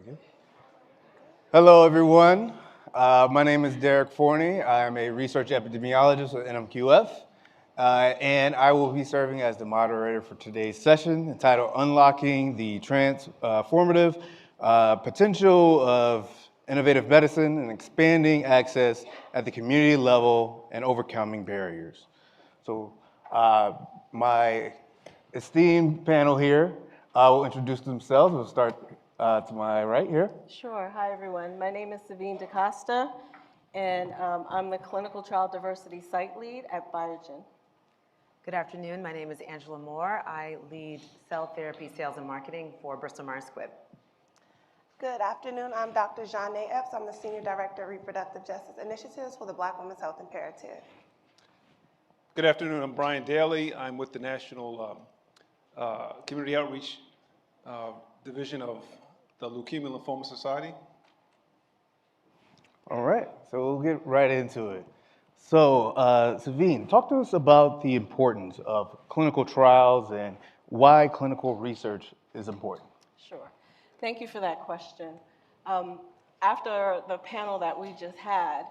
Okay. Hello, everyone. My name is Derrick Forney. I am a research epidemiologist with NMQF, and I will be serving as the moderator for today's session entitled Unlocking the Transformative Potential of Innovative Medicine and Expanding Access at the Community Level and Overcoming Barriers. So my esteemed panel here will introduce themselves. We'll start to my right here. Sure. Hi, everyone. My name is Savine DaCosta, and I'm the Clinical Trial Diversity Site Lead at Biogen. Good afternoon. My name is Angela Moore. I lead cell therapy sales and marketing for Bristol Squibb. Good afternoon. I'm Dr. Zsanai Epps. I'm the Senior Director of Reproductive Justice Initiatives for the Black Women's Health Imperative. Good afternoon. I'm Bryon Daly. I'm with the National Community Outreach Division of the Leukemia Lymphoma Society. All right, so we'll get right into it. So, Savine, talk to us about the importance of clinical trials and why clinical research is important. Sure. Thank you for that question. After the panel that we just had,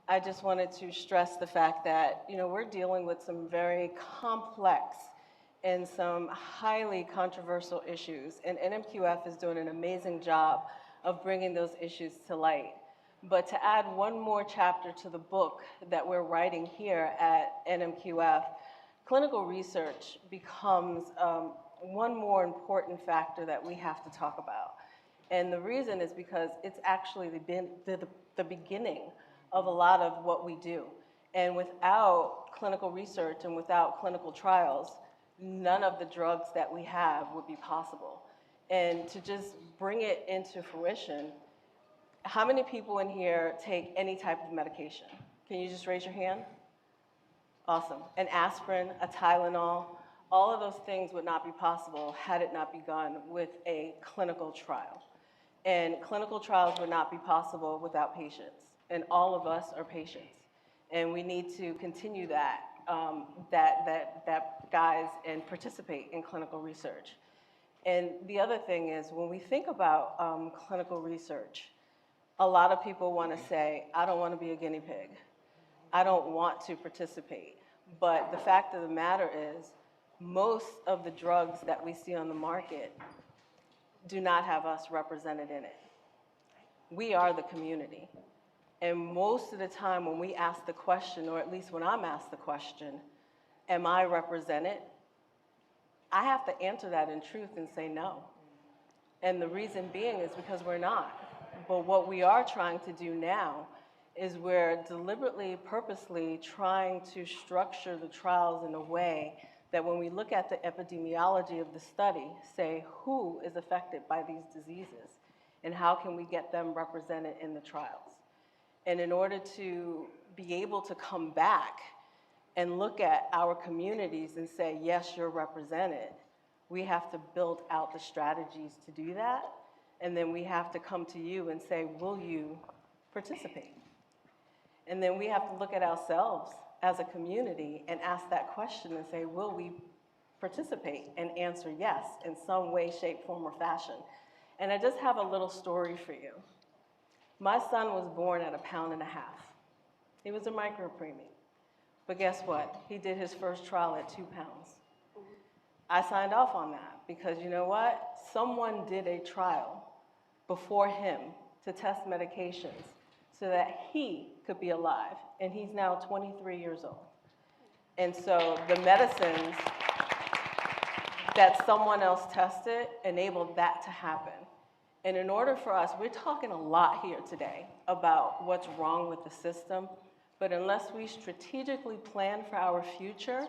I just wanted to stress the fact that, we're dealing with some very complex and some highly controversial issues, and NMQF is doing an amazing job of bringing those issues to light. But to add one more chapter to the book that we're writing here at NMQF, clinical research becomes one more important factor that we have to talk about. And the reason is because it's actually the beginning of a lot of what we do. And without clinical research and without clinical trials, none of the drugs that we have would be possible. And to just bring it into fruition, how many people in here take any type of medication? Can you just raise your hand? Awesome. An aspirin, a Tylenol, all of those things would not be possible had it not begun with a clinical trial. And clinical trials would not be possible without patients. And all of us are patients. And we need to continue that guise and participate in clinical research. And the other thing is, when we think about clinical research, a lot of people want to say, I don't want to be a guinea pig. I don't want to participate. But the fact of the matter is, most of the drugs that we see on the market do not have us represented in it. We are the community. And most of the time when we ask the question, or at least when I'm asked the question, am I represented? I have to answer that in truth and say no. And the reason being is because we're not. But what we are trying to do now is we're deliberately, purposely trying to structure the trials in a way that when we look at the epidemiology of the study, say who is affected by these diseases and how can we get them represented in the trials. And in order to be able to come back and look at our communities and say, yes, you're represented, we have to build out the strategies to do that. And then we have to come to you and say, will you participate? And then we have to look at ourselves as a community and ask that question and say, will we participate? And answer yes in some way, shape, form, or fashion. And I just have a little story for you. My son was born at 1.5 pounds. He was a micropreemie. But guess what? He did his first trial at 2 pounds. I signed off on that because you know what? Someone did a trial before him to test medications so that he could be alive. And he's now 23 years old. And so the medicines that someone else tested enabled that to happen. And in order for us, we're talking a lot here today about what's wrong with the system, but unless we strategically plan for our future,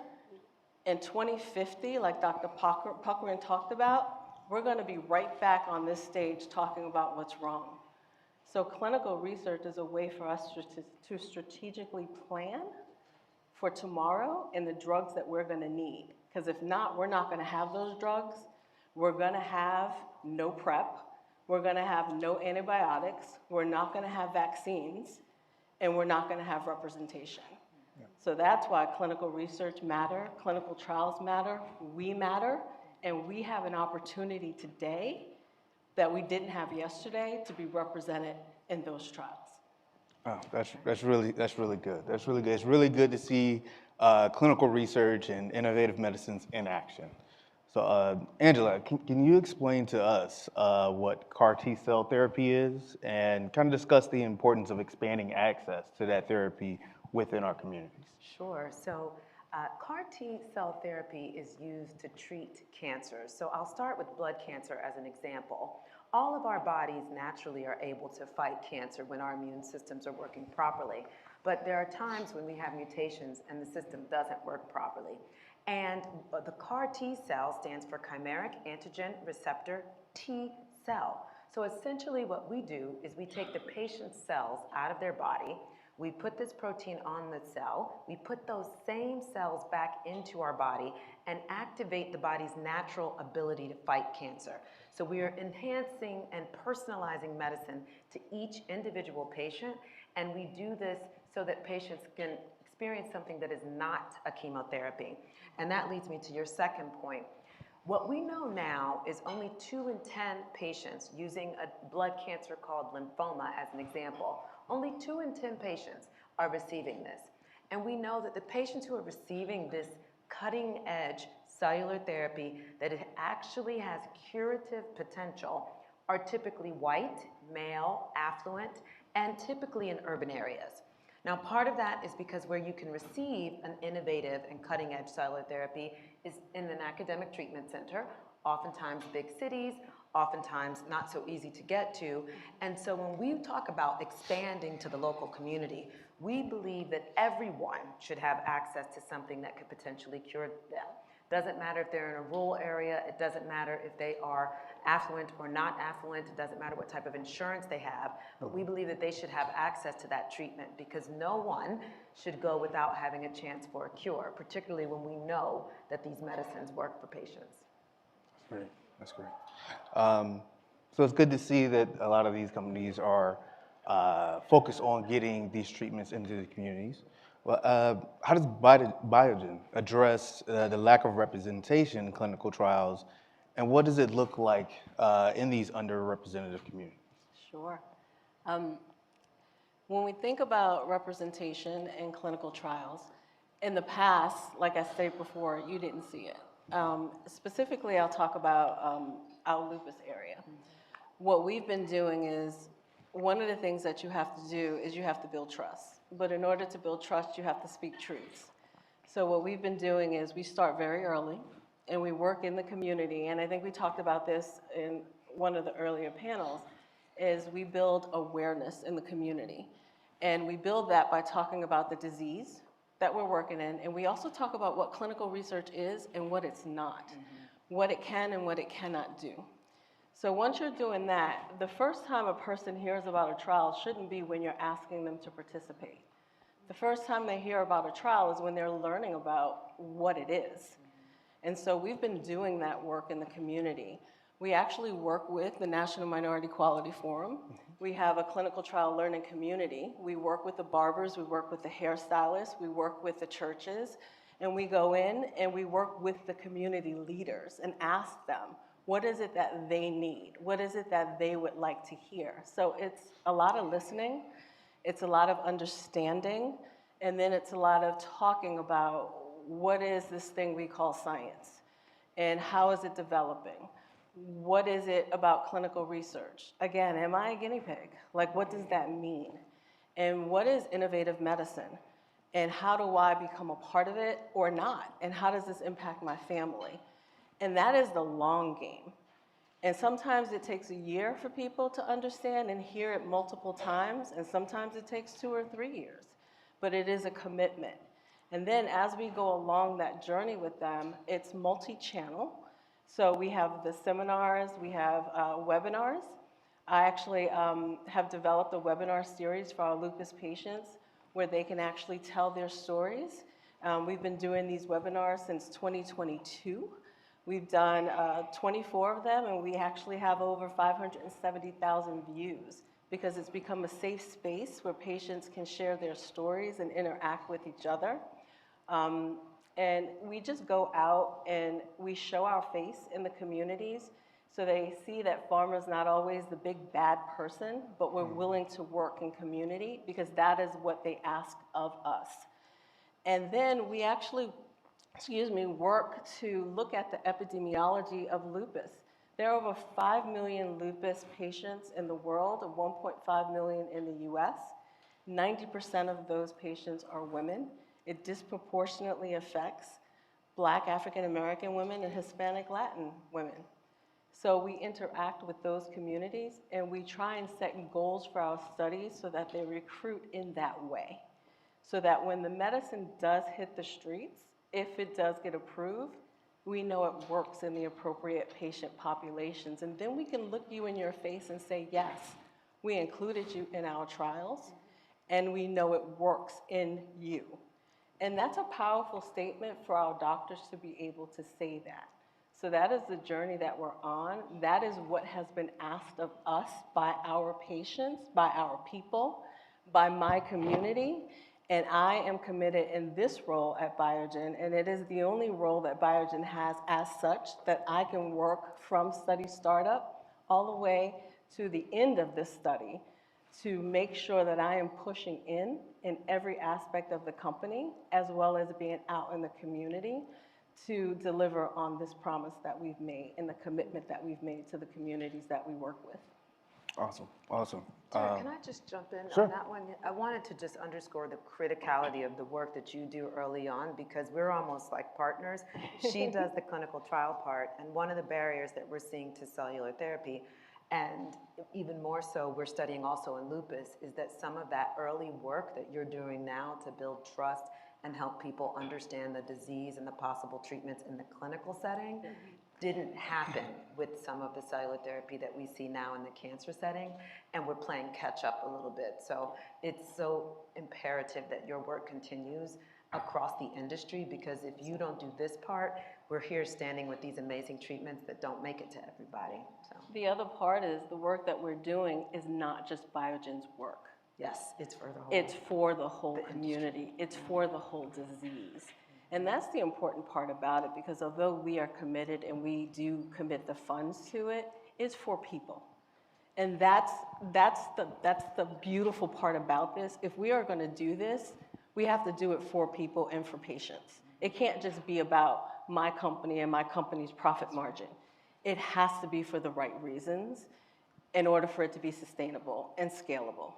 in 2050, like Dr. Puckrin talked about, we're going to be right back on this stage talking about what's wrong. So clinical research is a way for us to strategically plan for tomorrow and the drugs that we're going to need. Because if not, we're not going to have those drugs. We're going to have no PrEP. We're going to have no antibiotics. We're not going to have vaccines. And we're not going to have representation. Yeah. So that's why clinical research matter, clinical trials matter, we matter, and we have an opportunity today that we didn't have yesterday to be represented in those trials. Oh, that's really good. That's really good. It's really good to see clinical research and innovative medicines in action. So, Angela, can you explain to us what CAR T cell therapy is and kind of discuss the importance of expanding access to that therapy within our communities? Sure. So CAR T cell therapy is used to treat cancers. So I'll start with blood cancer as an example. All of our bodies naturally are able to fight cancer when our immune systems are working properly. But there are times when we have mutations and the system doesn't work properly. And the CAR T cell stands for chimeric antigen receptor T cell. So essentially what we do is we take the patient's cells out of their body, we put this protein on the cell, we put those same cells back into our body and activate the body's natural ability to fight cancer. So we are enhancing and personalizing medicine to each individual patient, and we do this so that patients can experience something that is not a chemotherapy. And that leads me to your second point. What we know now is only 2 in 10 patients, using a blood cancer called lymphoma as an example, only 2 in 10 patients are receiving this. And we know that the patients who are receiving this cutting edge cellular therapy that it actually has curative potential are typically white, male, affluent, and typically in urban areas. Now, part of that is because where you can receive an innovative and cutting-edge cellular therapy is in an academic treatment center, oftentimes big cities, oftentimes not so easy to get to. And so when we talk about expanding to the local community, we believe that everyone should have access to something that could potentially cure them. Doesn't matter if they're in a rural area, it doesn't matter if they are affluent or not affluent, it doesn't matter what type of insurance they have, but we believe that they should have access to that treatment because no one should go without having a chance for a cure, particularly when we know that these medicines work for patients. That's great. That's great. So it's good to see that a lot of these companies are focused on getting these treatments into the communities. Well, how does Biogen address the lack of representation in clinical trials, and what does it look like in these underrepresented communities? Sure. When we think about representation in clinical trials, in the past, like I stated before, you didn't see it. Specifically, I'll talk about our lupus area. What we've been doing is, one of the things that you have to do is you have to build trust. But in order to build trust, you have to speak truths. So what we've been doing is we start very early, and we work in the community. And I think we talked about this in one of the earlier panels, is we build awareness in the community. And we build that by talking about the disease that we're working in. And we also talk about what clinical research is and what it's not, what it can and what it cannot do. So once you're doing that, the first time a person hears about a trial shouldn't be when you're asking them to participate. The first time they hear about a trial is when they're learning about what it is. And so we've been doing that work in the community. We actually work with the National Minority Quality Forum. We have a clinical trial learning community. We work with the barbers, we work with the hairstylists, we work with the churches, and we go in and we work with the community leaders and ask them, what is it that they need? What is it that they would like to hear? So it's a lot of listening, it's a lot of understanding, and then it's a lot of talking about what is this thing we call science, and how is it developing? What is it about clinical research? Again, am I a guinea pig? Like, what does that mean? And what is innovative medicine? And how do I become a part of it or not? And how does this impact my family? And that is the long game. And sometimes it takes a year for people to understand and hear it multiple times, and sometimes it takes 2 or 3 years. But it is a commitment. And then as we go along that journey with them, it's multi-channel. So we have the seminars, we have webinars. I actually have developed a webinar series for our lupus patients where they can actually tell their stories. We've been doing these webinars since 2022. We've done 24 of them, and we actually have over 570,000 views because it's become a safe space where patients can share their stories and interact with each other. And we just go out and we show our face in the communities, So they see that pharma is not always the big bad person, but we're willing to work in community because that is what they ask of us. And then we actually, work to look at the epidemiology of lupus. There are over 5 million lupus patients in the world, 1.5 million in the US. 90% of those patients are women. It disproportionately affects Black African American women and Hispanic Latin women. So we interact with those communities and we try and set goals for our studies so that they recruit in that way. So that when the medicine does hit the streets, if it does get approved, we know it works in the appropriate patient populations. And then we can look you in your face and say, yes, we included you in our trials and we know it works in you. And that's a powerful statement for our doctors to be able to say that. So that is the journey that we're on. That is what has been asked of us by our patients, by our people, by my community. And I am committed in this role at Biogen, and it is the only role that Biogen has as such that I can work from study startup all the way to the end of this study to make sure that I am pushing in every aspect of the company, as well as being out in the community to deliver on this promise that we've made and the commitment that we've made to the communities that we work with. Awesome, awesome. Derrick, can I just jump in Sure. on that one? I wanted to just underscore the criticality of the work that you do early on because we're almost like partners. She does the clinical trial part, and one of the barriers that we're seeing to cellular therapy, and even more so we're studying also in lupus, is that some of that early work that you're doing now to build trust and help people understand the disease and the possible treatments in the clinical setting didn't happen with some of the cellular therapy that we see now in the cancer setting, and we're playing catch up a little bit. So it's so imperative that your work continues across the industry, because if you don't do this part, we're here standing with these amazing treatments that don't make it to everybody. So The other part is the work that we're doing is not just Biogen's work. yes, it's for the whole. It's for the whole community. It's for the whole disease. And that's the important part about it, because although we are committed and we do commit the funds to it, it's for people. And that's the beautiful part about this. If we are going to do this, we have to do it for people and for patients. It can't just be about my company and my company's profit margin. It has to be for the right reasons in order for it to be sustainable and scalable.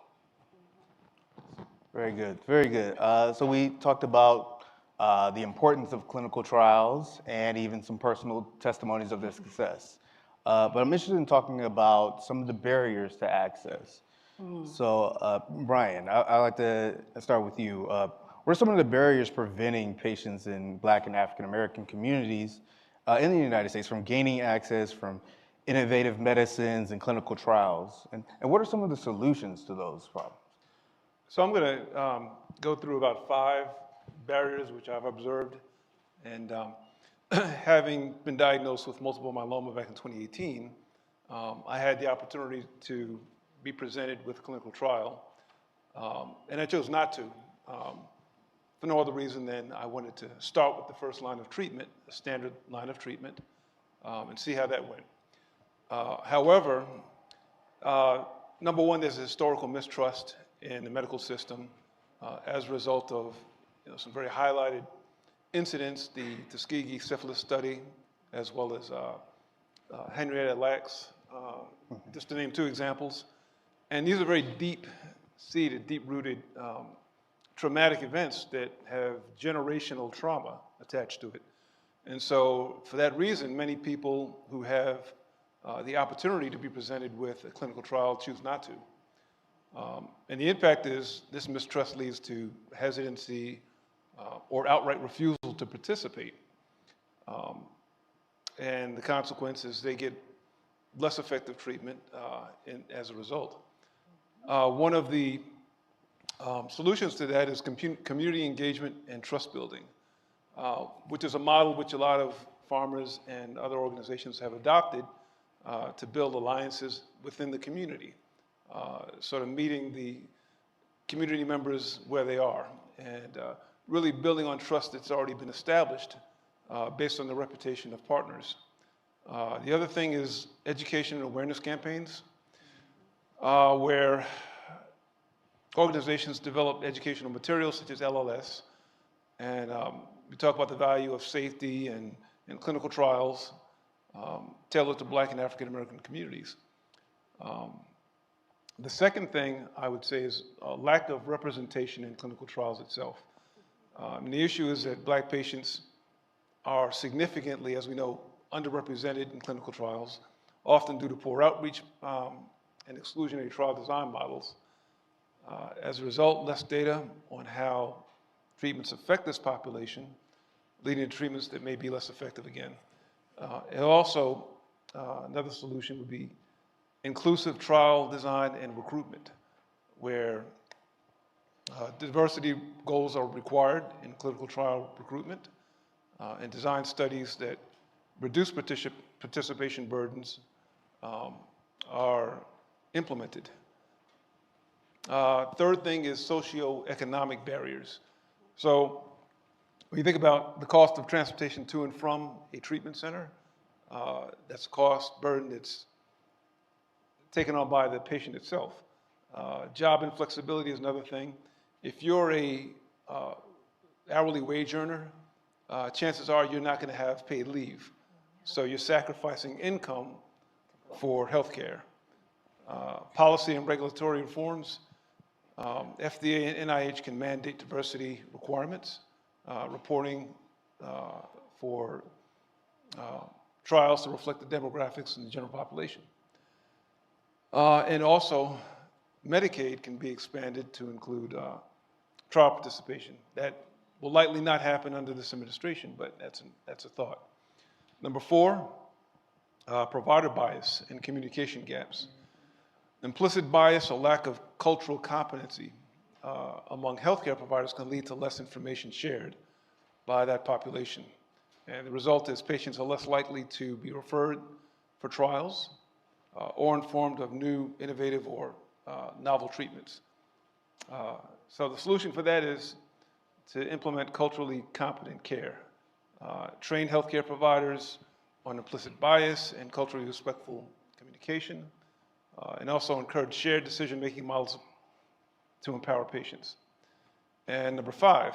Very good, very good. So we talked about the importance of clinical trials and even some personal testimonies of their success. But I'm interested in talking about some of the barriers to access. So Bryon, I'd like to start with you. What are some of the barriers preventing patients in Black and African American communities in the United States from gaining access from innovative medicines and clinical trials? And what are some of the solutions to those problems? So I'm going to go through about 5 barriers which I've observed. And having been diagnosed with multiple myeloma back in 2018, I had the opportunity to be presented with a clinical trial. And I chose not to, for no other reason than I wanted to start with the first line of treatment, a standard line of treatment, and see how that went. However, number one, there's a historical mistrust in the medical system as a result of some very highlighted incidents, the Tuskegee syphilis study, as well as Henrietta Lacks, just to name 2 examples. And these are very deep-seated, deep-rooted traumatic events that have generational trauma attached to it. And so for that reason, many people who have the opportunity to be presented with a clinical trial choose not to. And the impact is this mistrust leads to hesitancy or outright refusal to participate. And the consequence is they get less effective treatment as a result. One of the solutions to that is community engagement and trust building, which is a model which a lot of farmers and other organizations have adopted to build alliances within the community, sort of meeting the community members where they are and really building on trust that's already been established based on the reputation of partners. The other thing is education and awareness campaigns, where organizations develop educational materials such as LLS, and we talk about the value of safety and clinical trials tailored to Black and African American communities. The second thing I would say is a lack of representation in clinical trials itself. And the issue is that Black patients are significantly, as we know, underrepresented in clinical trials, often due to poor outreach and exclusionary trial design models. As a result, less data on how treatments affect this population, leading to treatments that may be less effective again. And also, another solution would be inclusive trial design and recruitment, where diversity goals are required in clinical trial recruitment, and design studies that reduce participation burdens are implemented. Third thing is socioeconomic barriers. So when you think about the cost of transportation to and from a treatment center, that's a cost burden that's taken on by the patient itself. Job inflexibility is another thing. If you're a hourly wage earner, chances are you're not going to have paid leave. So you're sacrificing income for healthcare. Policy and regulatory reforms. FDA and NIH can mandate diversity requirements, reporting for trials to reflect the demographics in the general population. And also, Medicaid can be expanded to include trial participation. That will likely not happen under this administration, but that's a thought. Number 4, provider bias and communication gaps. Implicit bias or lack of cultural competency among healthcare providers can lead to less information shared by that population. And the result is patients are less likely to be referred for trials or informed of new, innovative, or novel treatments. So the solution for that is to implement culturally competent care. Train healthcare providers on implicit bias and culturally respectful communication, and also encourage shared decision-making models to empower patients. And number 5,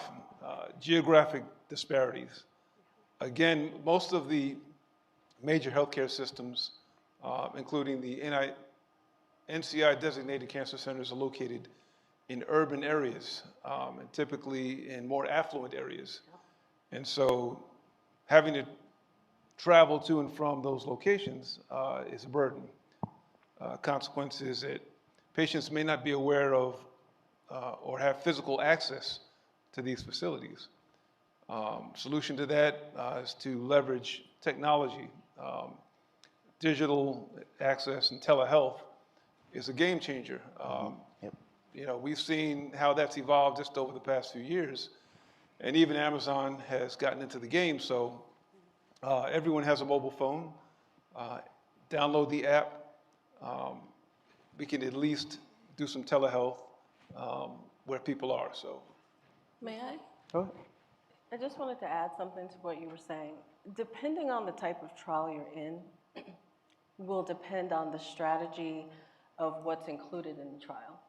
geographic disparities. Again, most of the major healthcare systems, including the NCI-designated cancer centers, are located in urban areas, and typically in more affluent areas. And so having to travel to and from those locations is a burden. Consequence is that patients may not be aware of or have physical access to these facilities. Solution to that is to leverage technology. Digital access and telehealth is a game changer. You know, we've seen how that's evolved just over the past few years, and even Amazon has gotten into the game. So everyone has a mobile phone. Download the app. We can at least do some telehealth where people are. So, May I? Go ahead. I just wanted to add something to what you were saying. Depending on the type of trial you're in, will depend on the strategy of what's included in the trial.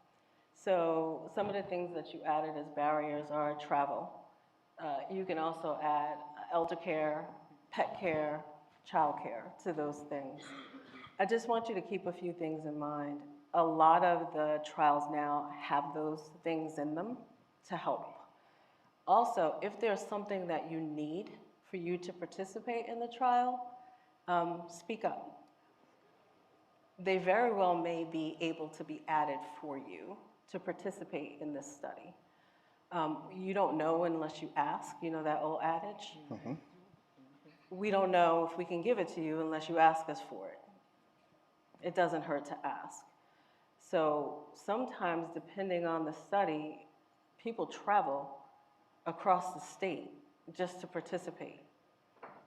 So some of the things that you added as barriers are travel. You can also add elder care, pet care, child care to those things. I just want you to keep a few things in mind. A lot of the trials now have those things in them to help. Also, if there's something that you need for you to participate in the trial, speak up. They very well may be able to be added for you to participate in this study. You don't know unless you ask, you know that old adage? Mm-hmm. We don't know if we can give it to you unless you ask us for it. It doesn't hurt to ask. So sometimes, depending on the study, people travel across the state just to participate.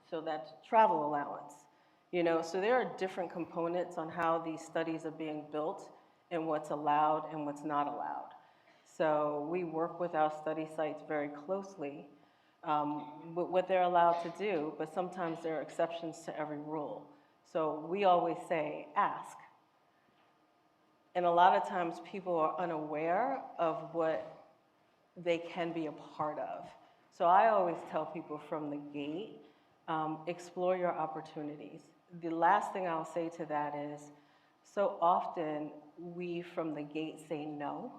So that's travel allowance. You know, so there are different components on how these studies are being built and what's allowed and what's not allowed. So we work with our study sites very closely with what they're allowed to do, but sometimes there are exceptions to every rule. So we always say, ask. And a lot of times people are unaware of what they can be a part of. So I always tell people from the gate, explore your opportunities. The last thing I'll say to that is, so often we from the gate say no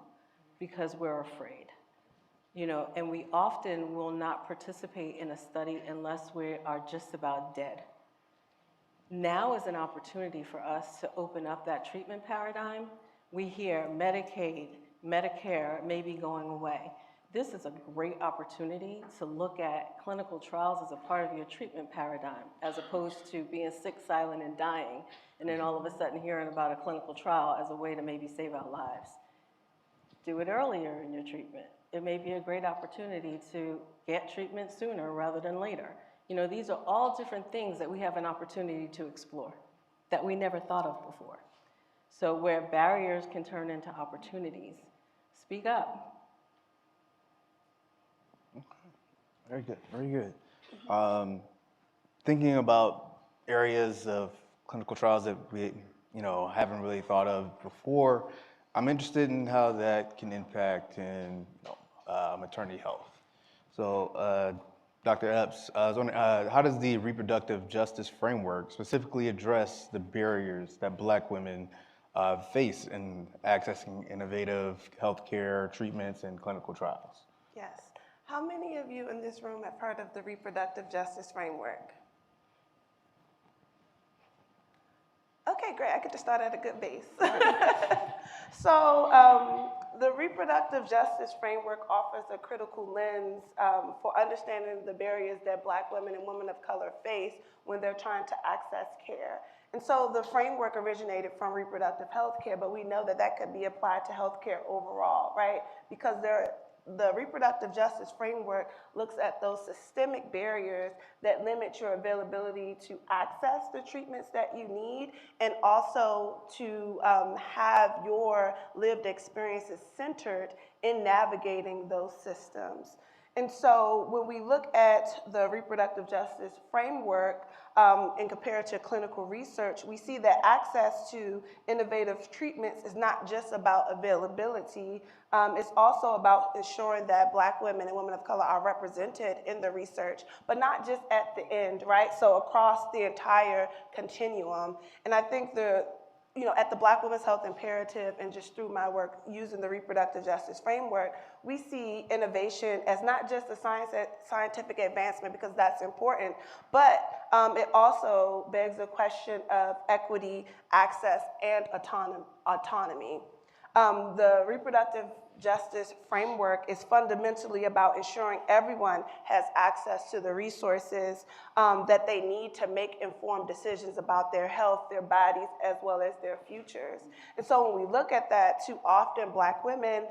because we're afraid. You know, and we often will not participate in a study unless we are just about dead. Now is an opportunity for us to open up that treatment paradigm. We hear Medicaid, Medicare may be going away. This is a great opportunity to look at clinical trials as a part of your treatment paradigm, as opposed to being sick, silent, and dying, and then all of a sudden hearing about a clinical trial as a way to maybe save our lives. Do it earlier in your treatment. It may be a great opportunity to get treatment sooner rather than later. You know, these are all different things that we have an opportunity to explore that we never thought of before. So where barriers can turn into opportunities, speak up. Okay. Very good, very good. Thinking about areas of clinical trials that we, haven't really thought of before, I'm interested in how that can impact in maternity health. So, Dr. Epps, I was wondering, how does the reproductive justice framework specifically address the barriers that Black women face in accessing innovative healthcare treatments and clinical trials? Yes. How many of you in this room have heard of the reproductive justice framework? Okay, great. I get to start at a good base. So the reproductive justice framework offers a critical lens for understanding the barriers that Black women and women of color face when they're trying to access care. And so the framework originated from reproductive health care, but we know that that could be applied to healthcare overall, right? Because the reproductive justice framework looks at those systemic barriers that limit your availability to access the treatments that you need, and also to have your lived experiences centered in navigating those systems. And so when we look at the reproductive justice framework and compare it to clinical research, we see that access to innovative treatments is not just about availability, it's also about ensuring that Black women and women of color are represented in the research, but not just at the end, right? So across the entire continuum. And I think at the Black Women's Health Imperative and just through my work using the reproductive justice framework, we see innovation as not just a scientific advancement, because that's important, but it also begs the question of equity, access, and autonomy. The reproductive justice framework is fundamentally about ensuring everyone has access to the resources that they need to make informed decisions about their health, their bodies, as well as their futures. And so when we look at that, too often Black women,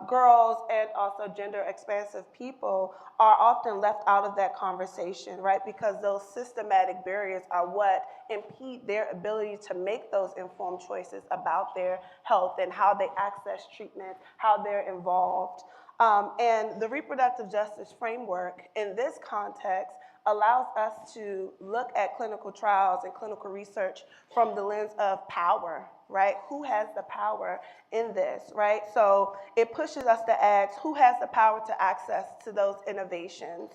girls, and also gender expansive people are often left out of that conversation, right? Because those systematic barriers are what impede their ability to make those informed choices about their health and how they access treatment, how they're involved. And the reproductive justice framework in this context allows us to look at clinical trials and clinical research from the lens of power, right? Who has the power in this, right? So it pushes us to ask, who has the power to access to those innovations?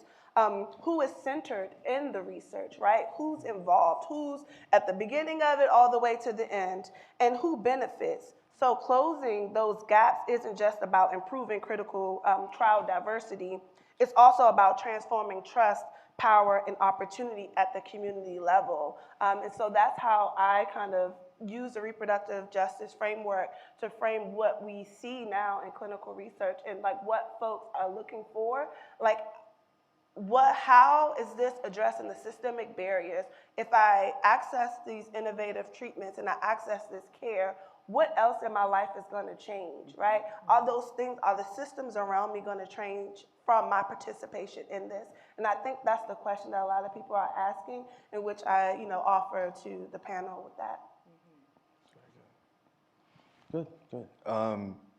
Who is centered in the research, right? Who's involved? Who's at the beginning of it all the way to the end? And who benefits? So closing those gaps isn't just about improving critical trial diversity. It's also about transforming trust, power, and opportunity at the community level. And so that's how I kind of use the reproductive justice framework to frame what we see now in clinical research and like what folks are looking for. Like, how is this addressing the systemic barriers? If I access these innovative treatments and I access this care, what else in my life is going to change, right? Are those things, are the systems around me going to change from my participation in this? And I think that's the question that a lot of people are asking, in which I, offer to the panel with that. Good, good.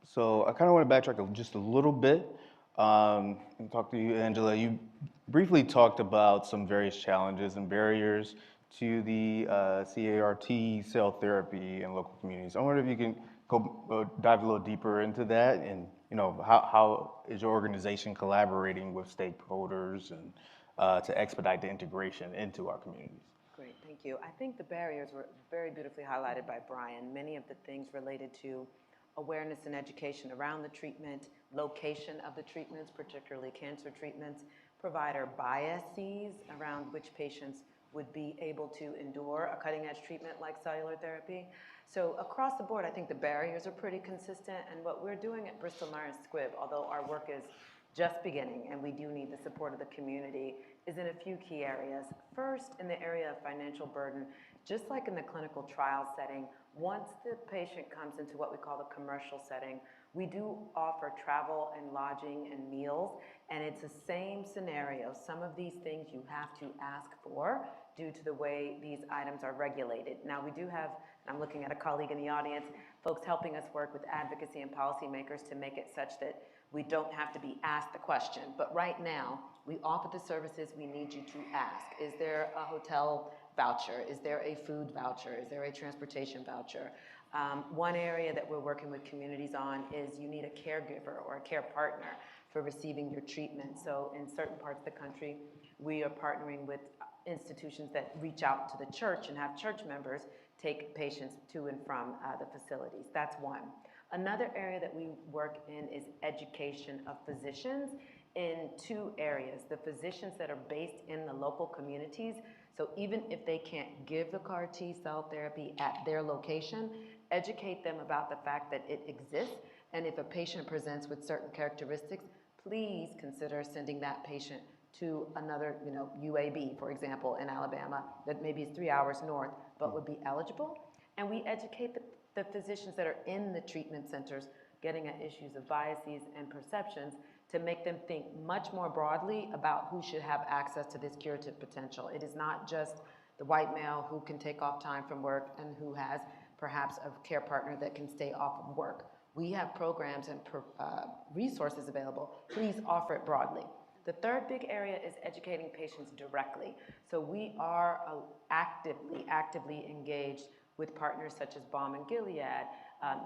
So I kind of want to backtrack just a little bit and talk to you, Angela. You briefly talked about some various challenges and barriers to the CAR-T cell therapy in local communities. I wonder if you can go dive a little deeper into that, and how is your organization collaborating with stakeholders and to expedite the integration into our communities? Great, thank you. I think the barriers were very beautifully highlighted by Bryon. Many of the things related to awareness and education around the treatment, location of the treatments, particularly cancer treatments, provider biases around which patients would be able to endure a cutting-edge treatment like cellular therapy. So across the board, I think the barriers are pretty consistent, and what we're doing at Bristol Myers Squibb, although our work is just beginning and we do need the support of the community, is in a few key areas. First, in the area of financial burden, just like in the clinical trial setting, once the patient comes into what we call the commercial setting, we do offer travel and lodging and meals, and it's the same scenario. Some of these things you have to ask for due to the way these items are regulated. Now we do have, I'm looking at a colleague in the audience, folks helping us work with advocacy and policymakers to make it such that we don't have to be asked the question. But right now, we offer the services we need you to ask. Is there a hotel voucher? Is there a food voucher? Is there a transportation voucher? One area that we're working with communities on is you need a caregiver or a care partner for receiving your treatment. So in certain parts of the country, we are partnering with institutions that reach out to the church and have church members take patients to and from the facilities. That's one. Another area that we work in is education of physicians in two areas. The physicians that are based in the local communities, so even if they can't give the CAR-T cell therapy at their location, educate them about the fact that it exists, and if a patient presents with certain characteristics, please consider sending that patient to another, UAB, for example, in Alabama, that maybe is 3 hours north, but would be eligible. And we educate the physicians that are in the treatment centers, getting at issues of biases and perceptions, to make them think much more broadly about who should have access to this curative potential. It is not just the white male who can take off time from work and who has perhaps a care partner that can stay off of work. We have programs and resources available. Please offer it broadly. The third big area is educating patients directly. So we are actively engaged with partners such as Balm and Gilead,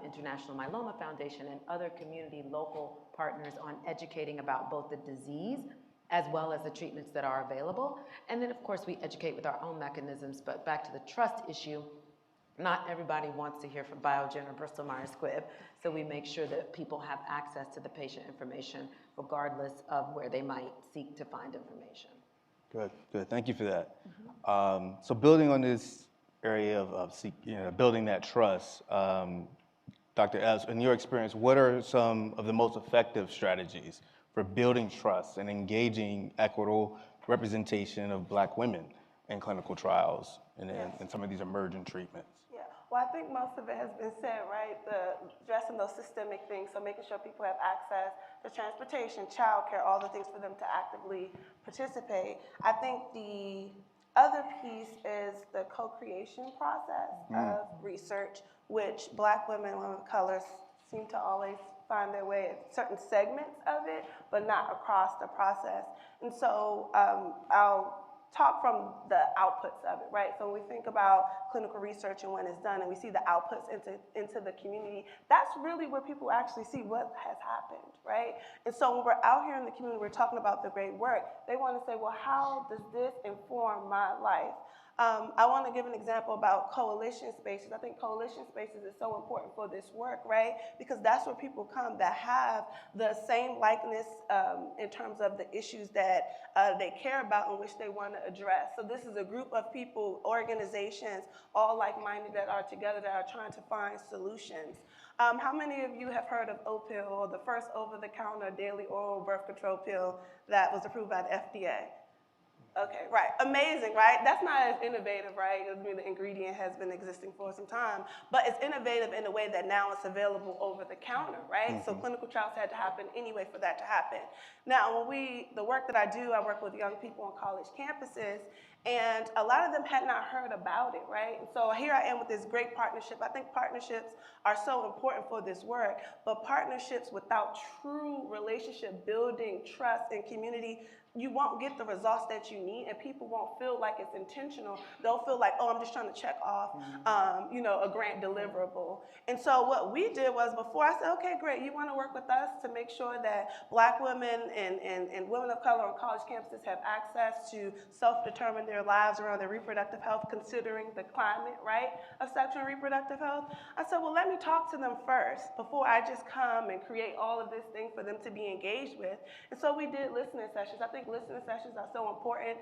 International Myeloma Foundation, and other community local partners on educating about both the disease as well as the treatments that are available. And then, of course, we educate with our own mechanisms, but back to the trust issue, not everybody wants to hear from Biogen or Bristol Myers Squibb, so we make sure that people have access to the patient information regardless of where they might seek to find information. Good. Thank you for that. So building on this area of building that trust, Dr. Epps, in your experience, what are some of the most effective strategies for building trust and engaging equitable representation of Black women in clinical trials and in some of these emerging treatments? Yeah, well, I think most of it has been said, right? Addressing those systemic things, so making sure people have access to transportation, childcare, all the things for them to actively participate. I think the other piece is the co-creation process of research, which Black women and women of color seem to always find their way at certain segments of it, but not across the process. And so I'll talk from the outputs of it, right? So when we think about clinical research and when it's done and we see the outputs into the community, that's really where people actually see what has happened, right? And so when we're out here in the community, we're talking about the great work, they want to say, well, how does this inform my life? I want to give an example about coalition spaces. I think coalition spaces is so important for this work, right? Because that's where people come that have the same likeness in terms of the issues that they care about and which they want to address. So this is a group of people, organizations, all like-minded that are together that are trying to find solutions. How many of you have heard of Opill, the first over-the-counter daily oral birth control pill that was approved by the FDA? Okay, right, amazing, right? That's not as innovative, right? I mean, the ingredient has been existing for some time, but it's innovative in a way that now it's available over the counter, right? So clinical trials had to happen anyway for that to happen. Now, the work that I do, I work with young people on college campuses, and a lot of them had not heard about it, right? And so here I am with this great partnership. I think partnerships are so important for this work, but partnerships without true relationship building, trust, and community, you won't get the results that you need, and people won't feel like it's intentional. They'll feel like, oh, I'm just trying to check off, a grant deliverable. And so what we did was, before I said, okay, great, you want to work with us to make sure that Black women and women of color on college campuses have access to self-determine their lives around their reproductive health, considering the climate, right, of sexual and reproductive health. I said, well, let me talk to them first before I just come and create all of this thing for them to be engaged with. And so we did listening sessions. I think listening sessions are so important.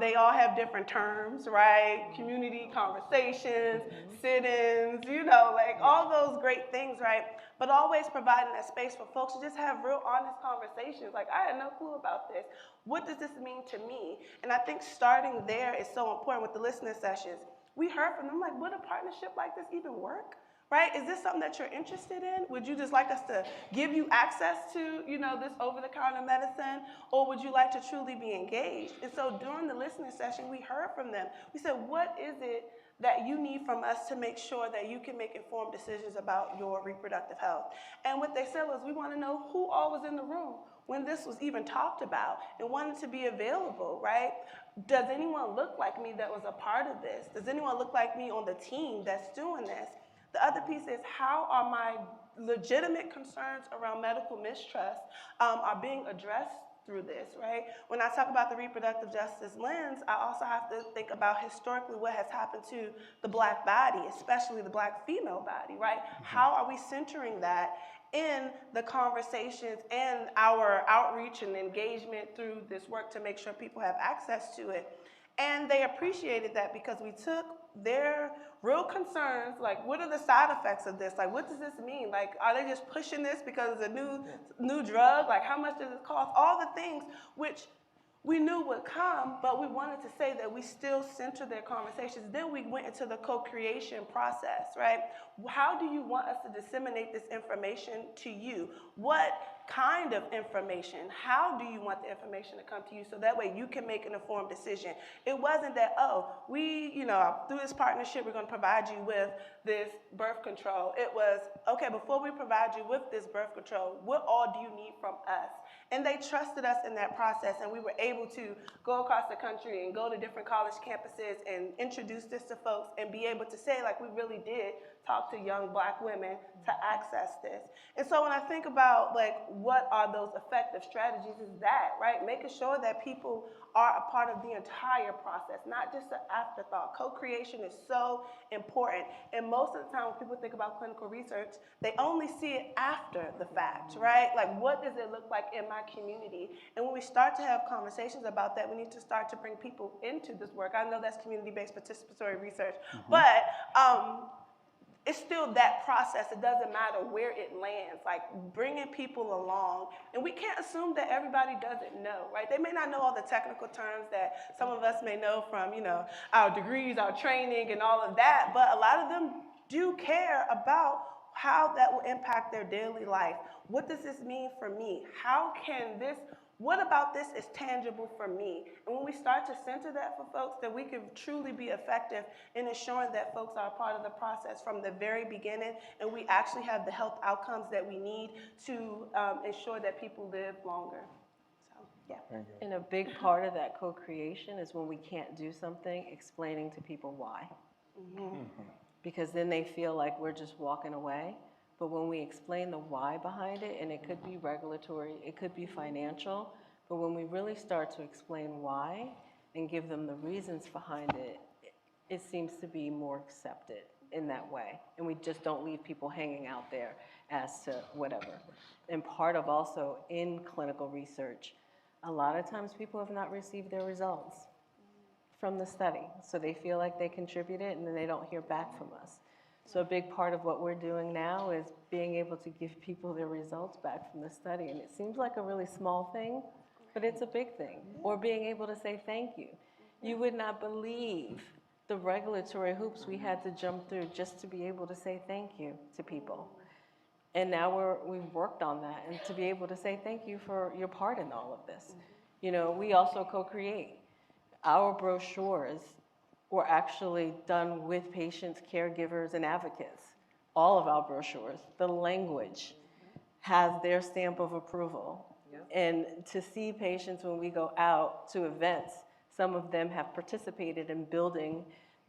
They all have different terms, right? Community conversations, sit-ins, like all those great things, right? But always providing that space for folks to just have real honest conversations. Like, I had no clue about this. What does this mean to me? And I think starting there is so important with the listening sessions. We heard from them, like, would a partnership like this even work? Right? Is this something that you're interested in? Would you just like us to give you access to, this over-the-counter medicine, or would you like to truly be engaged? And so during the listening session, we heard from them. We said, what is it that you need from us to make sure that you can make informed decisions about your reproductive health? And what they said was, we want to know who all was in the room when this was even talked about and wanted to be available, right? Does anyone look like me that was a part of this? Does anyone look like me on the team that's doing this? The other piece is, how are my legitimate concerns around medical mistrust are being addressed through this, right? When I talk about the reproductive justice lens, I also have to think about historically what has happened to the Black body, especially the Black female body, right? How are we centering that in the conversations and our outreach and engagement through this work to make sure people have access to it? And they appreciated that, because we took their real concerns, like, what are the side effects of this? Like, what does this mean? Like, are they just pushing this because it's a new drug? Like, how much does it cost? All the things which we knew would come, but we wanted to say that we still center their conversations. Then we went into the co-creation process, right? How do you want us to disseminate this information to you? What kind of information? How do you want the information to come to you so that way you can make an informed decision? It wasn't that, oh, we, through this partnership, we're going to provide you with this birth control. It was, okay, before we provide you with this birth control, what all do you need from us? And they trusted us in that process, and we were able to go across the country and go to different college campuses and introduce this to folks and be able to say, like, we really did talk to young Black women to access this. And so when I think about, like, what are those effective strategies, is that, right? Making sure that people are a part of the entire process, not just an afterthought. Co-creation is so important. And most of the time when people think about clinical research, they only see it after the fact, right? Like, what does it look like in my community? And when we start to have conversations about that, we need to start to bring people into this work. I know that's community-based participatory research, but it's still that process. It doesn't matter where it lands, like bringing people along. And we can't assume that everybody doesn't know, right? They may not know all the technical terms that some of us may know from, our degrees, our training, and all of that, but a lot of them do care about how that will impact their daily life. What does this mean for me? What about this is tangible for me? And when we start to center that for folks, that we can truly be effective in ensuring that folks are a part of the process from the very beginning, and we actually have the health outcomes that we need to ensure that people live longer. So, yeah. And a big part of that co-creation is when we can't do something, explaining to people why. Because then they feel like we're just walking away. But when we explain the why behind it, and it could be regulatory, it could be financial, but when we really start to explain why and give them the reasons behind it, it seems to be more accepted in that way. And we just don't leave people hanging out there as to whatever. And part of also in clinical research, a lot of times people have not received their results from the study. So they feel like they contributed and then they don't hear back from us. So a big part of what we're doing now is being able to give people their results back from the study. And it seems like a really small thing, but it's a big thing. Or being able to say thank you. You would not believe the regulatory hoops we had to jump through just to be able to say thank you to people. And now we've worked on that, and to be able to say thank you for your part in all of this. We also co-create. Our brochures were actually done with patients, caregivers, and advocates. All of our brochures, the language has their stamp of approval. And to see patients when we go out to events, some of them have participated in building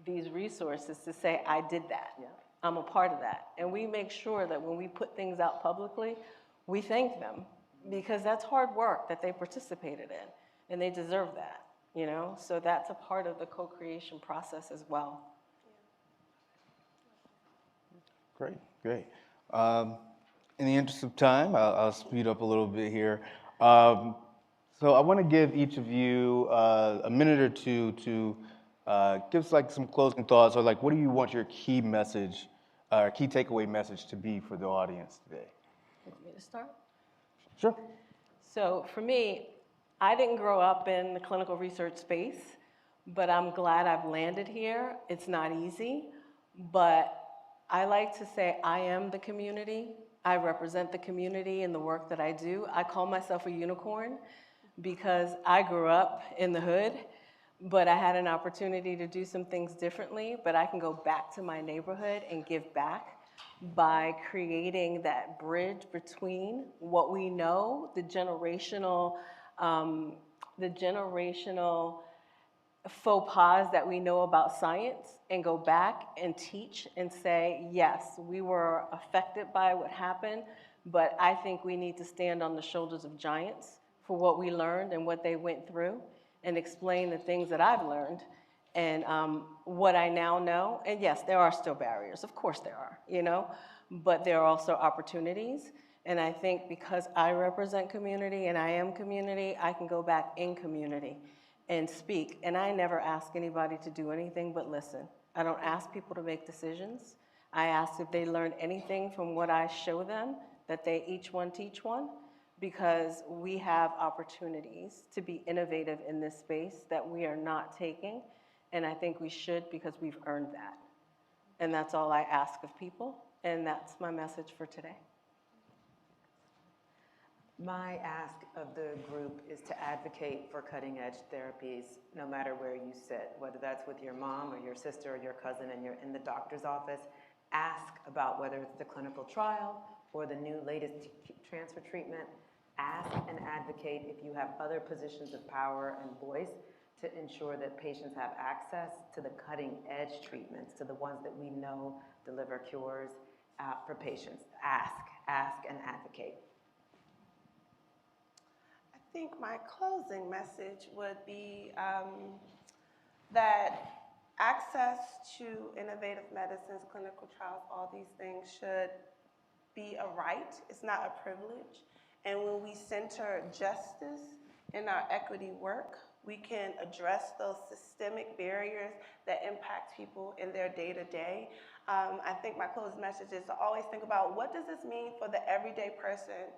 these resources to say, I did that. Yeah. I'm a part of that. And we make sure that when we put things out publicly, we thank them because that's hard work that they participated in and they deserve that, you know? So that's a part of the co-creation process as well. Great, great. In the interest of time, I'll speed up a little bit here. So I want to give each of you a minute or two to give us like some closing thoughts, or like what do you want your key message, key takeaway message to be for the audience today? Want me to start? Sure. So for me, I didn't grow up in the clinical research space, but I'm glad I've landed here. It's not easy, but I like to say I am the community. I represent the community in the work that I do. I call myself a unicorn because I grew up in the hood, but I had an opportunity to do some things differently, but I can go back to my neighborhood and give back by creating that bridge between what we know, the generational faux pas that we know about science, and go back and teach and say, yes, we were affected by what happened, but I think we need to stand on the shoulders of giants for what we learned and what they went through, and explain the things that I've learned and what I now know. And yes, there are still barriers, of course there are, you know, but there are also opportunities. And I think because I represent community and I am community, I can go back in community and speak. And I never ask anybody to do anything but listen. I don't ask people to make decisions. I ask if they learn anything from what I show them, that they each one teach one, because we have opportunities to be innovative in this space that we are not taking. And I think we should, because we've earned that. And that's all I ask of people. And that's my message for today. My ask of the group is to advocate for cutting-edge therapies no matter where you sit, whether that's with your mom or your sister or your cousin and you're in the doctor's office. Ask about whether it's the clinical trial or the new latest transfer treatment. Ask and advocate if you have other positions of power and voice to ensure that patients have access to the cutting-edge treatments, to the ones that we know deliver cures for patients. Ask and advocate. I think my closing message would be that access to innovative medicines, clinical trials, all these things should be a right. It's not a privilege. And when we center justice in our equity work, we can address those systemic barriers that impact people in their day-to-day. I think my closing message is to always think about what does this mean for the everyday person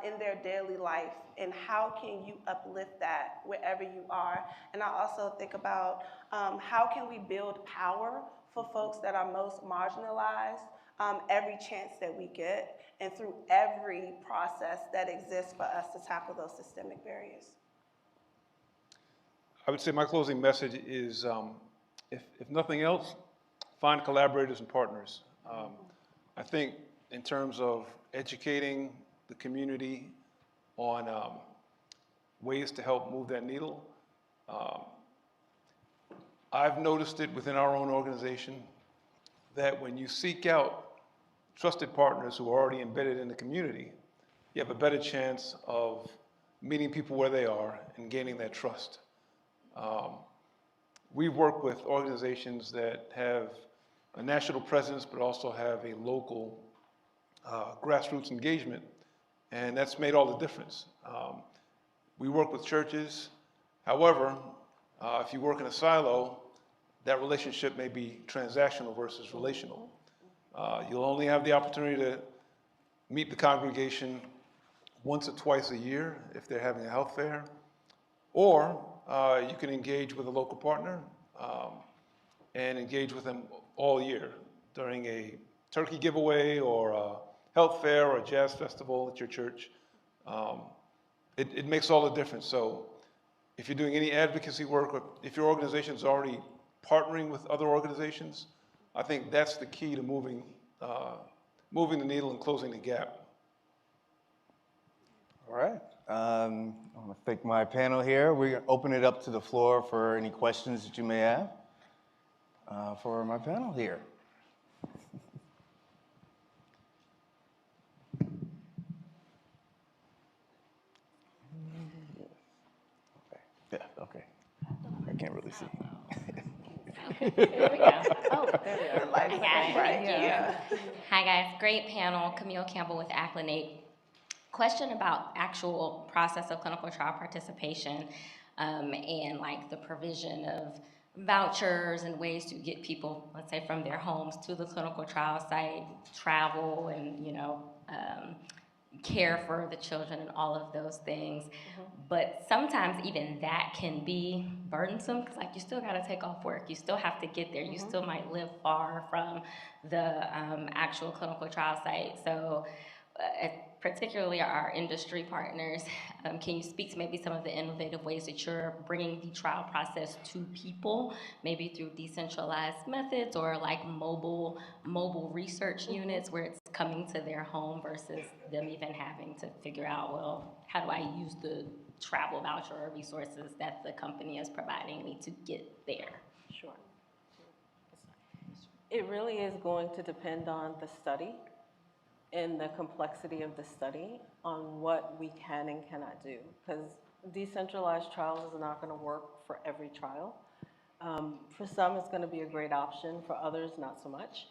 in their daily life, and how can you uplift that wherever you are. And I also think about how can we build power for folks that are most marginalized every chance that we get, and through every process that exists for us to tackle those systemic barriers. I would say my closing message is, if nothing else, find collaborators and partners. I think in terms of educating the community on ways to help move that needle, I've noticed it within our own organization that when you seek out trusted partners who are already embedded in the community, you have a better chance of meeting people where they are and gaining that trust. We work with organizations that have a national presence, but also have a local grassroots engagement, and that's made all the difference. We work with churches. However, if you work in a silo, that relationship may be transactional versus relational. You'll only have the opportunity to meet the congregation once or twice a year if they're having a health fair, or you can engage with a local partner and engage with them all year during a turkey giveaway or a health fair or a jazz festival at your church. It makes all the difference. So if you're doing any advocacy work, or if your organization is already partnering with other organizations, I think that's the key to moving the needle and closing the gap. All right. I want to thank my panel here. We're going to open it up to the floor for any questions that you may have for my panel here. Yeah, okay. I can't really see. There we go. Oh, there we are. Hi, guys. Right, yeah. Hi, guys. Great panel. Camille Campbell with Acclinate. Question about actual process of clinical trial participation and like the provision of vouchers and ways to get people, let's say, from their homes to the clinical trial site, travel and, care for the children and all of those things. But sometimes even that can be burdensome because like you still got to take off work. You still have to get there. You still might live far from the actual clinical trial site. So particularly our industry partners, can you speak to maybe some of the innovative ways that you're bringing the trial process to people, maybe through decentralized methods or like mobile research units where it's coming to their home versus them even having to figure out, well, how do I use the travel voucher or resources that the company is providing me to get there? Sure. It really is going to depend on the study and the complexity of the study on what we can and cannot do. Because decentralized trials is not going to work for every trial. For some, it's going to be a great option. For others, not so much.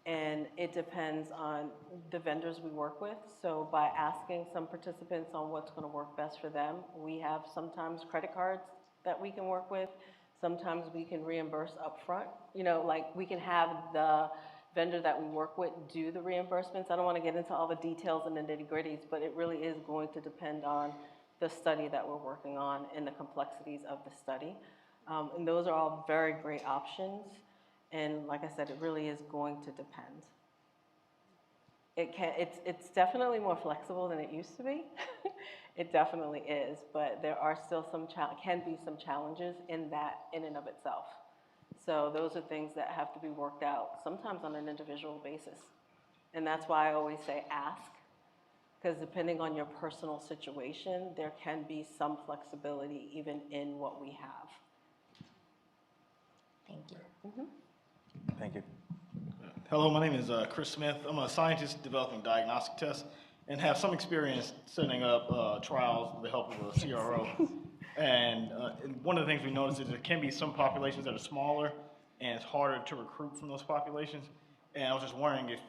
And it depends on the vendors we work with. So by asking some participants on what's going to work best for them, we have sometimes credit cards that we can work with. Sometimes we can reimburse upfront. Like we can have the vendor that we work with do the reimbursements. I don't want to get into all the details and the nitty-gritties, but it really is going to depend on the study that we're working on and the complexities of the study. And those are all very great options. And like I said, it really is going to depend. It's definitely more flexible than it used to be. It definitely is, but there are still can be some challenges in that in and of itself. So those are things that have to be worked out, sometimes on an individual basis. And that's why I always say ask, because depending on your personal situation, there can be some flexibility even in what we have. Thank you. Thank you. Hello, my name is Chris Smith. I'm a scientist developing diagnostic tests and have some experience setting up trials with the help of a CRO. And one of the things we notice is there can be some populations that are smaller and it's harder to recruit from those populations. And I was just wondering if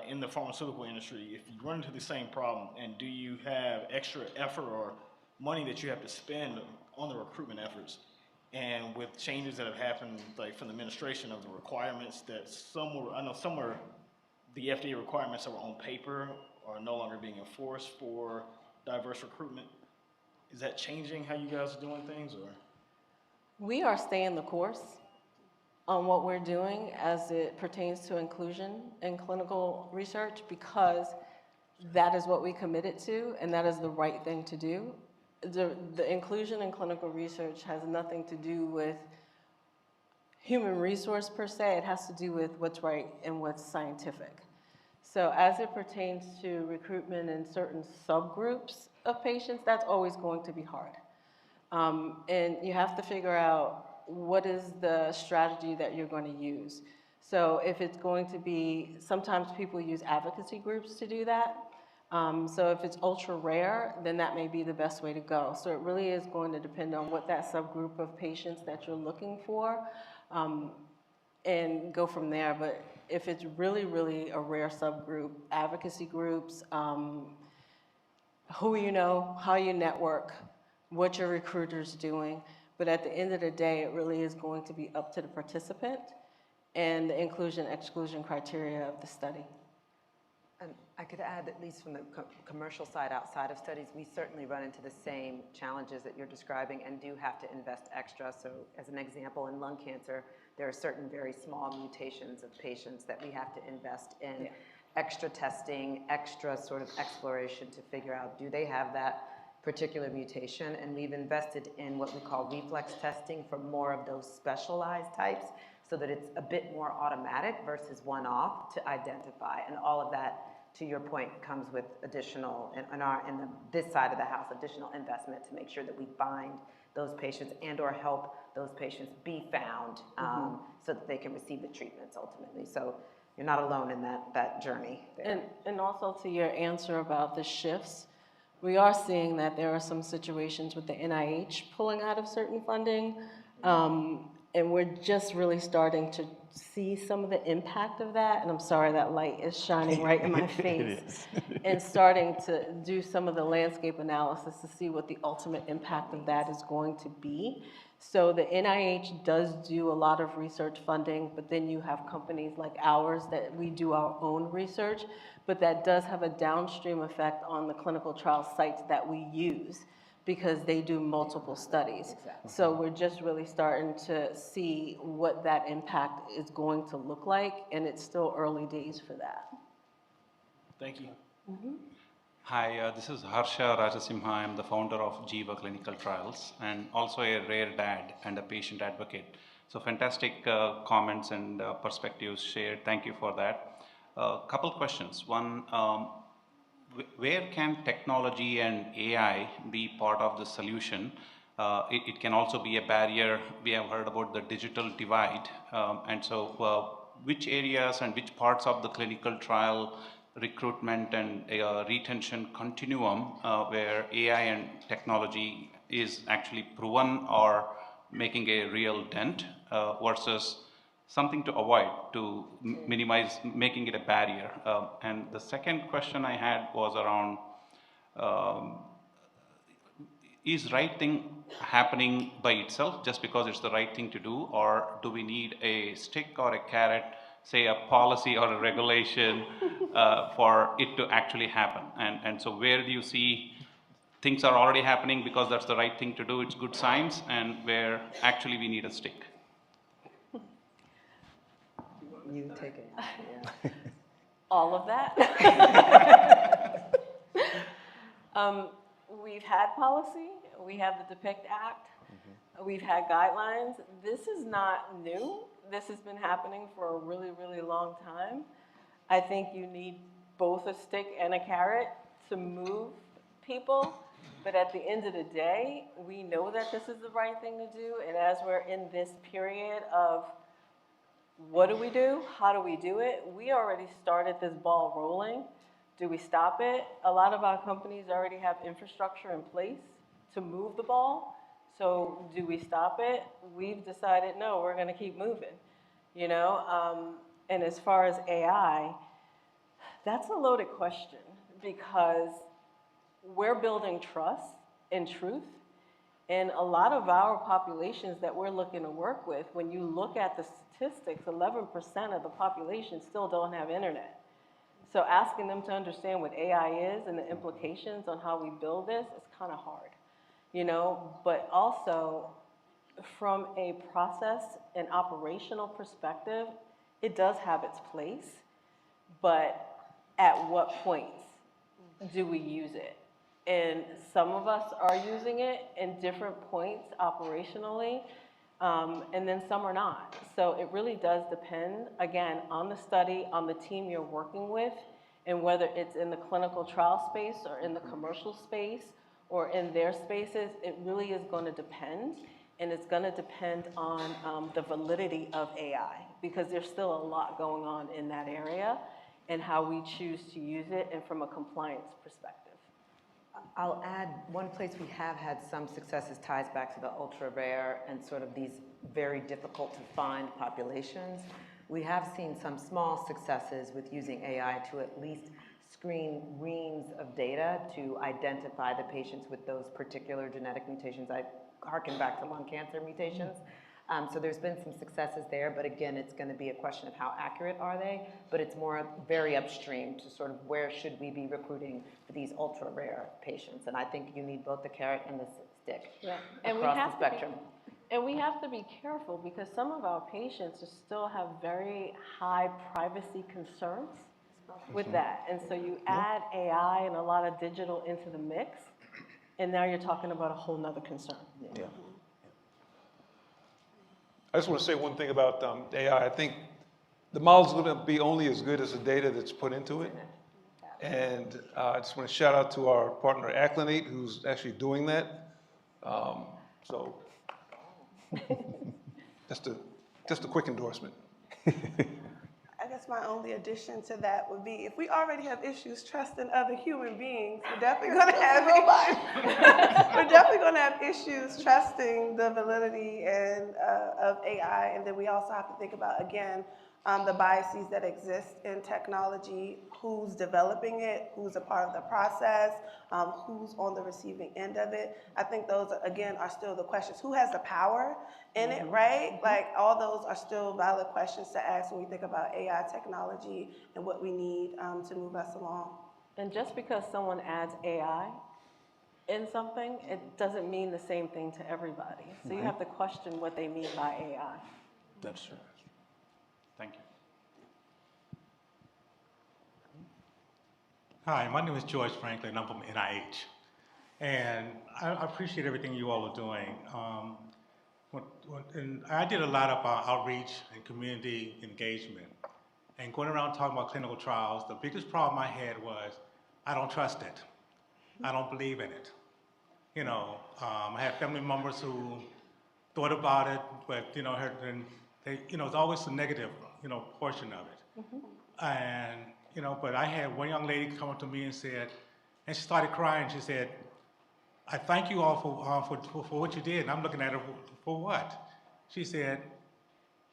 in the pharmaceutical industry, if you run into the same problem, and do you have extra effort or money that you have to spend on the recruitment efforts? And with changes that have happened, like from the administration of the requirements that I know some were the FDA requirements that were on paper are no longer being enforced for diverse recruitment. Is that changing how you guys are doing things, or? We are staying the course on what we're doing as it pertains to inclusion in clinical research because that is what we committed to and that is the right thing to do. The inclusion in clinical research has nothing to do with human resource per se. It has to do with what's right and what's scientific. So as it pertains to recruitment in certain subgroups of patients, that's always going to be hard. And you have to figure out what is the strategy that you're going to use. So if it's going to be, sometimes people use advocacy groups to do that. So if it's ultra rare, then that may be the best way to go. So it really is going to depend on what that subgroup of patients that you're looking for and go from there. But if it's really, really a rare subgroup, advocacy groups, who you know, how you network, what your recruiter's doing. But at the end of the day, it really is going to be up to the participant and the inclusion-exclusion criteria of the study. And I could add, at least from the commercial side, outside of studies, we certainly run into the same challenges that you're describing and do have to invest extra. So as an example, in lung cancer, there are certain very small mutations of patients that we have to invest in extra testing, extra sort of exploration to figure out, do they have that particular mutation? And we've invested in what we call reflex testing for more of those specialized types so that it's a bit more automatic versus one-off to identify. And all of that to your point, comes with additional, this side of the house, additional investment to make sure that we find those patients and or help those patients be found so that they can receive the treatments ultimately. So you're not alone in that journey there. And also to your answer about the shifts, we are seeing that there are some situations with the NIH pulling out of certain funding, and we're just really starting to see some of the impact of that. And I'm sorry that light is shining right in my face. And starting to do some of the landscape analysis to see what the ultimate impact of that is going to be. So the NIH does do a lot of research funding, but then you have companies like ours that we do our own research, but that does have a downstream effect on the clinical trial sites that we use because they do multiple studies. Exactly. So we're just really starting to see what that impact is going to look like, and it's still early days for that. Thank you. Hi, this is Harsha Rajasimha. I'm the founder of Jiva Clinical Trials and also a rare dad and a patient advocate. So fantastic comments and perspectives shared. Thank you for that. Couple questions. One, where can technology and AI be part of the solution? It can also be a barrier. We have heard about the digital divide. And so which areas and which parts of the clinical trial recruitment and retention continuum where AI and technology is actually proven or making a real dent versus something to avoid to minimize making it a barrier. And the second question I had was around is right thing happening by itself just because it's the right thing to do, or do we need a stick or a carrot, say a policy or a regulation for it to actually happen? And so where do you see things are already happening because that's the right thing to do, it's good science, and where actually we need a stick? You take it. Yeah. All of that. We've had policy, we have the DEPICT Act, we've had guidelines. This is not new. This has been happening for a really, really long time. I think you need both a stick and a carrot to move people, but at the end of the day, we know that this is the right thing to do, and as we're in this period of what do we do? How do we do it? We already started this ball rolling. Do we stop it? A lot of our companies already have infrastructure in place to move the ball. So do we stop it? We've decided, no, we're gonna keep moving, you know? And as far as AI, that's a loaded question because we're building trust and truth. And a lot of our populations that we're looking to work with, when you look at the statistics, 11% of the population still don't have internet. So asking them to understand what AI is and the implications on how we build this is kind of hard, you know? But also, from a process and operational perspective, it does have its place, but at what points do we use it? And some of us are using it in different points operationally, and then some are not. So it really does depend, again, on the study, on the team you're working with, and whether it's in the clinical trial space or in the commercial space or in their spaces, it really is going to depend. And it's going to depend on the validity of AI, because there's still a lot going on in that area and how we choose to use it and from a compliance perspective. I'll add one place we have had some successes ties back to the ultra rare and sort of these very difficult to find populations. We have seen some small successes with using AI to at least screen reams of data to identify the patients with those particular genetic mutations. I harken back to lung cancer mutations. So there's been some successes there, but again, it's going to be a question of how accurate are they, but it's more very upstream to sort of where should we be recruiting for these ultra rare patients. And I think you need both the carrot and the stick across the spectrum. And we have to be careful because some of our patients still have very high privacy concerns with that. And so you add AI and a lot of digital into the mix, and now you're talking about a whole nother concern. Yeah. I just want to say one thing about AI. I think the model's going to be only as good as the data that's put into it. And I just want to shout out to our partner Acclinate, who's actually doing that. So just a quick endorsement. I guess my only addition to that would be, if we already have issues trusting other human beings, we're definitely going to have we're definitely going to have issues trusting the validity and of AI. And then we also have to think about, again, the biases that exist in technology, who's developing it, who's a part of the process, who's on the receiving end of it. I think those, again, are still the questions. Who has the power in it, right? Like, all those are still valid questions to ask when we think about AI technology and what we need to move us along. And just because someone adds AI in something, it doesn't mean the same thing to everybody. So you have to question what they mean by AI. That's true. Thank you. Hi, my name is George Franklin. I'm from NIH. And I appreciate everything you all are doing. And I did a lot of outreach and community engagement. And going around talking about clinical trials, the biggest problem I had was I don't trust it. I don't believe in it. You know, I had family members who thought about it, but, you know, it's always the negative, portion of it. And, but I had one young lady come up to me and said, and she started crying. She said, I thank you all for what you did. And I'm looking at her, for what? She said,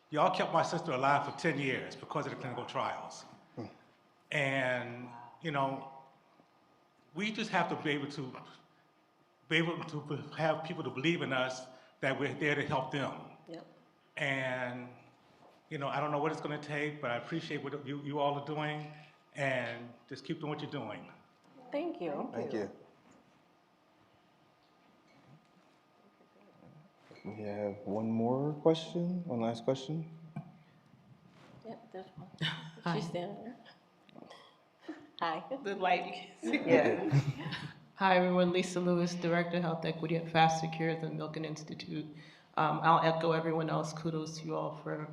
y'all kept my sister alive for 10 years because of the clinical trials. And, we just have to be able to have people to believe in us, that we're there to help them. Yep. And, I don't know what it's going to take, but I appreciate what you all are doing, and just keep doing what you're doing. Thank you. Thank you. We have one more question, one last question. Yep, there's one. She's standing there. Hi. The light. Yeah. Hi, everyone. Lisa Lewis, Director of Health Equity at Fast Secure at the Milken Institute. I'll echo everyone else. Kudos to you all for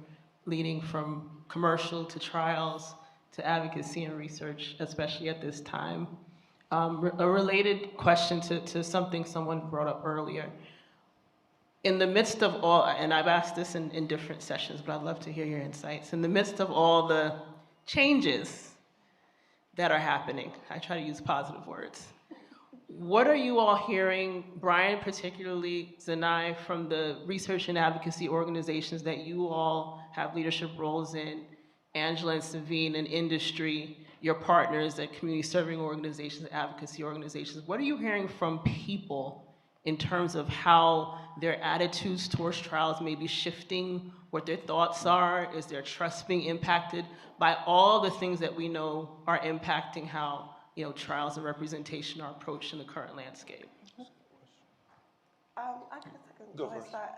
leading from commercial to trials to advocacy and research, especially at this time. A related question to something someone brought up earlier. In the midst of all, and I've asked this in different sessions, but I'd love to hear your insights. In the midst of all the changes that are happening, I try to use positive words. What are you all hearing, Bryon particularly, Zsanai, from the research and advocacy organizations that you all have leadership roles in, Angela and Savine in industry, your partners at community serving organizations, advocacy organizations? What are you hearing from people in terms of how their attitudes towards trials may be shifting, what their thoughts are? Is their trust being impacted by all the things that we know are impacting how trials and representation are approached in the current landscape? I guess I can go ahead and start.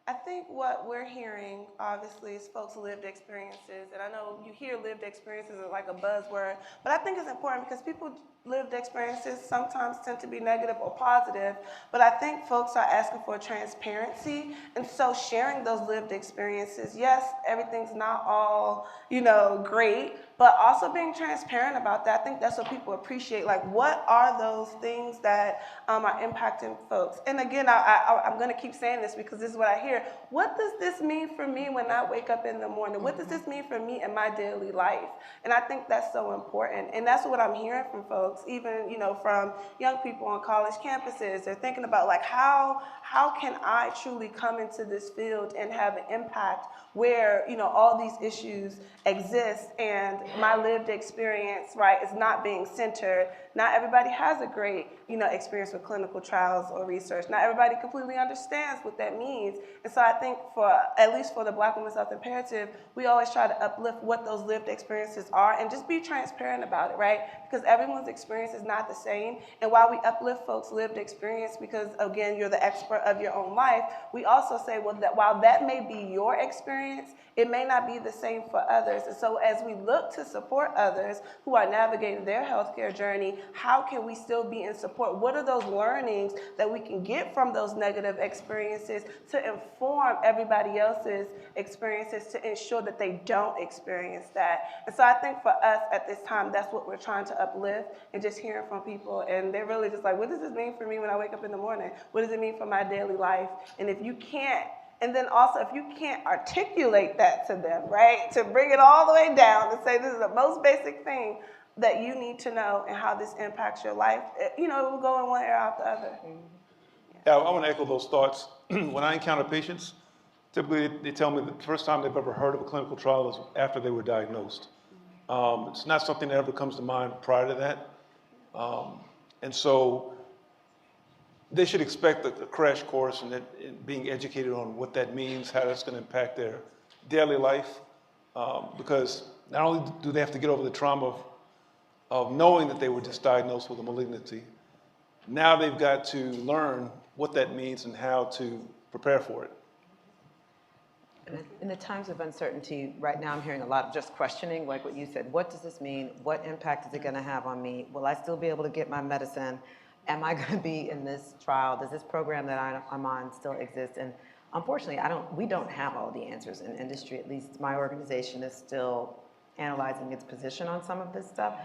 I think what we're hearing, obviously, is folks' lived experiences. And I know you hear lived experiences as like a buzzword, but I think it's important because people's lived experiences sometimes tend to be negative or positive. But I think folks are asking for transparency. And so sharing those lived experiences, yes, everything's not all, great, but also being transparent about that. I think that's what people appreciate. Like, what are those things that are impacting folks? And again, I'm going to keep saying this because this is what I hear. What does this mean for me when I wake up in the morning? What does this mean for me in my daily life? And I think that's so important. And that's what I'm hearing from folks, even, from young people on college campuses. They're thinking about, like, how can I truly come into this field and have an impact where, all these issues exist and my lived experience, right, is not being centered. Not everybody has a great, experience with clinical trials or research. Not everybody completely understands what that means. And so I think at least for the Black Women's Health Imperative, we always try to uplift what those lived experiences are and just be transparent about it, right? Because everyone's experience is not the same. And while we uplift folks' lived experience, because again, you're the expert of your own life, we also say, well, that while that may be your experience, it may not be the same for others. And so as we look to support others who are navigating their healthcare journey, how can we still be in support? What are those learnings that we can get from those negative experiences to inform everybody else's experiences to ensure that they don't experience that? And so I think for us at this time, that's what we're trying to uplift, and just hearing from people. And they're really just like, what does this mean for me when I wake up in the morning? What does it mean for my daily life? And if you can't, and then also if you can't articulate that to them, right, to bring it all the way down and say this is the most basic thing that you need to know and how this impacts your life, it will go in one ear out the other. Yeah, I want to echo those thoughts. When I encounter patients, typically they tell me the first time they've ever heard of a clinical trial is after they were diagnosed. It's not something that ever comes to mind prior to that. And so they should expect a crash course and being educated on what that means, how that's going to impact their daily life. Because not only do they have to get over the trauma of knowing that they were just diagnosed with a malignancy, now they've got to learn what that means and how to prepare for it. In the times of uncertainty, right now I'm hearing a lot of just questioning, like what you said. What does this mean? What impact is it going to have on me? Will I still be able to get my medicine? Am I going to be in this trial? Does this program that I'm on still exist? And unfortunately, we don't have all the answers in industry. At least my organization is still analyzing its position on some of this stuff.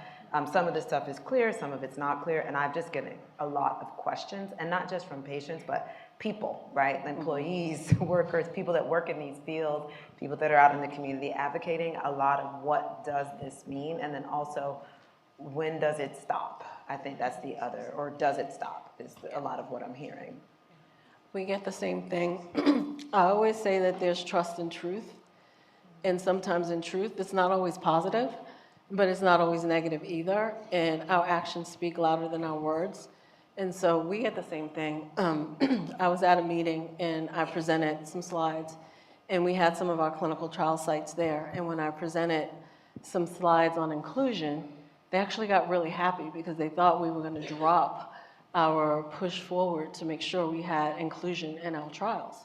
Some of this stuff is clear, some of it's not clear, and I'm just getting a lot of questions, and not just from patients, but people, right? Employees, workers, people that work in these fields, people that are out in the community advocating a lot of what does this mean, and then also when does it stop? I think that's the other, or does it stop is a lot of what I'm hearing. We get the same thing. I always say that there's trust in truth, and sometimes in truth, it's not always positive, but it's not always negative either, and our actions speak louder than our words. And so we get the same thing. I was at a meeting and I presented some slides, and we had some of our clinical trial sites there, and when I presented some slides on inclusion, they actually got really happy because they thought we were going to drop our push forward to make sure we had inclusion in our trials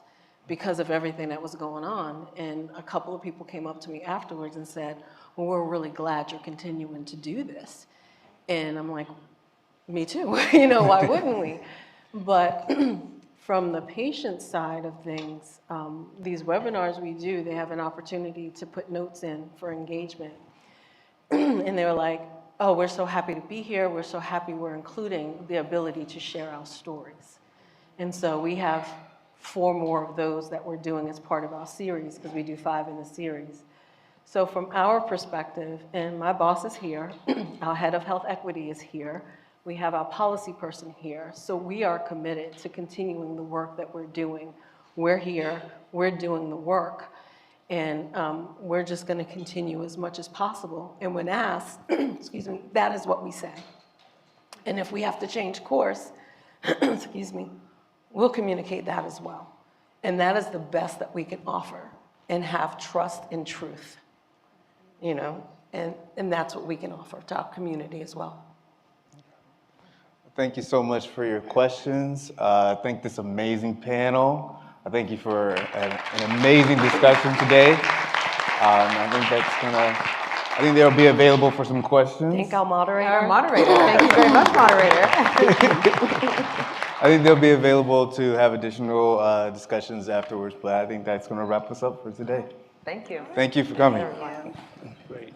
because of everything that was going on. And a couple of people came up to me afterwards and said, well, we're really glad you're continuing to do this. And I'm like, me too, why wouldn't we? But from the patient side of things, these webinars we do, they have an opportunity to put notes in for engagement. And they're like, oh, we're so happy to be here. We're so happy we're including the ability to share our stories. And so we have 4 more of those that we're doing as part of our series, because we do 5 in the series. So from our perspective, and my boss is here, our head of health equity is here, we have our policy person here, so we are committed to continuing the work that we're doing. We're here, we're doing the work, and we're just going to continue as much as possible. And when asked, excuse me, that is what we say. And if we have to change course, excuse me, we'll communicate that as well. And that is the best that we can offer, and have trust and truth, and that's what we can offer to our community as well. Thank you so much for your questions. Thank this amazing panel. I thank you for an amazing discussion today. I think they'll be available for some questions. Thank our moderator. Our moderator. Thank you very much, moderator. I think they'll be available to have additional discussions afterwards, but I think that's going to wrap us up for today. Thank you. Thank you for coming. Great.